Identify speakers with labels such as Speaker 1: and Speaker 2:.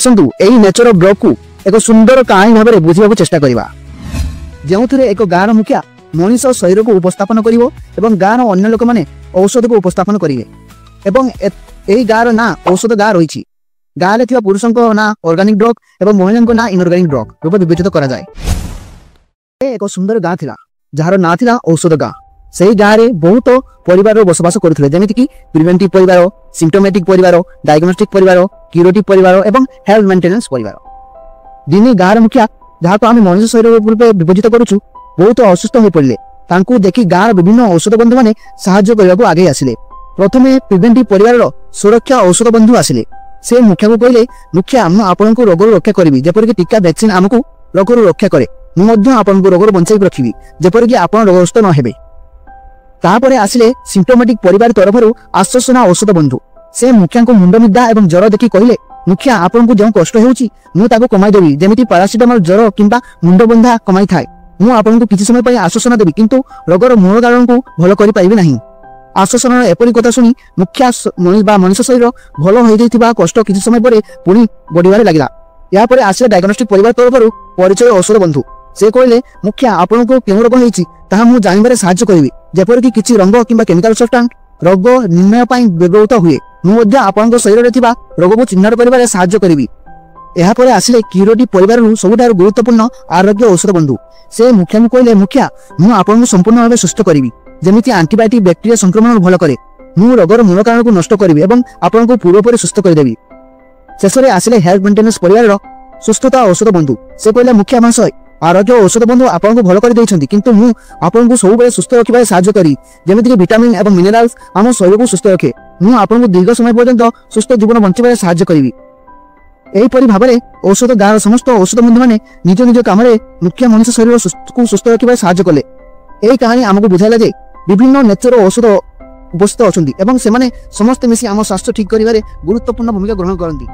Speaker 1: आसतु एही nature of drug को एक सुंदर कहानी भाव में बुझा चेष्टा करवा जो एक गाँव मुखिया मनीष शरीर को उपस्थापन कर गाँव अन्य लोक मैंने औषध को उपस्थापन करेंगे। गाँव ना औषध गाँ रही गाँव में पुरुषों ना ऑर्गेनिक ड्रग और महिला ना इनऑर्गेनिक ड्रग रूप विवेचित करा जाए। एक सुंदर गाँ थिला जार ना थिला औषध गाँ। से गाँव में बहुत परिवार बसवास करते जमीक प्रिवेंटिव परिवार, सिम्पटोमेटिक परिवार, डायग्नोस्टिक परिवार, क्यूरेटिव परिवार और हेल्थ मेंटेनेंस परिवार। दिने गाँव मुखिया जहाँ को आम मनुष्य शरीर रूप विभजित करुचु बहुत असुस्थ हो पड़े देखी गाँव विभिन्न औषध बंधु मैंने साहाय्य करने को आगे आसिले। प्रथमे प्रिवेंटिव परिवार सुरक्षा औषध बंधु आसिले। से मुखिया को कहले मुखिया आपण को रोग रक्षा करी जेपरिक टीका वैक्सीन आमको रोग रक्षा करे आपन को रोग बचाई रखी जेपरिक आप रोगग्रस्त न हेबे। तापर आसिले सिम्पटोमेटिक परिवार तरफ आश्वासना औषध बंधु। से मुखिया को मुंड मिदा और ज्वर देखी कहले मुखिया आपन को जो कष्ट होता कमाईदेवी जमी पारासीटामोल ज्वर किंबा मुंड बंधा कमाई थाए मुझे किसी समय पर आश्वासन देवी किंतु रोगर मूल कारण को भल करें नहीं। आश्वासन एपरी कथा शुणी मुखिया मनुष्य शरीर भल हो कष्ट किसी समय पर पुणी बढ़िबार लगिला। या पर आसिले डायग्नोस्टिक परिवार तरफ परिचय औषध बंधु। से कहले मुखिया आपन को क्यों रोग होती जानवर साहाय्य करी जेपरिक किसी रंग किंबा केमिकल सब्सटेंस रोग निर्णय व्यवहृत हुए मुझे आपन शरीर में रोग को चिन्हट कर साहाय्य करी। यापर आसिले क्यूरेटिव परिवार सबुठ गुरुत्वपूर्ण आरोग्य औषध बंधु। से मुखिया को कहले मुखिया मुझे संपूर्ण भाव सुस्थ करी जमी आंटीबायोटिक बैक्टेरिया संक्रमण भल करे रोगर मूल कारण को नष्ट करी आपन को पूर्वपरि सुस्थ करदेवी। शेष में आसिले हेल्थ मेंटेनेंस परिवार सुस्थता औषध बंधु। से कहले मुखिया महाशय आरोग्य औषध बंधु आपन को भल कर किंतु मु आपन को सब सुस्थ रखा साहाय्य करी जमीक विटामिन और मिनरल्स आम शरीर को सुस्थ रखे आपन को दीर्घ समय पर्यंत सुस्थ जीवन बंचाई साहाय्य करी। एहीपरि भाव में औषध गाँव समस्त औषध बंधु मैंने निज निज काम मुख्य मनुष्य शरीर को सुस्थ रखा साहाय्य कले। यही कहानी आमको बुझाइला जे विभिन्न नेचर औषध उपस्थित अच्छा से समस्ते मिसी आम स्वास्थ्य ठीक कर गुरुत्वपूर्ण भूमिका ग्रहण करती।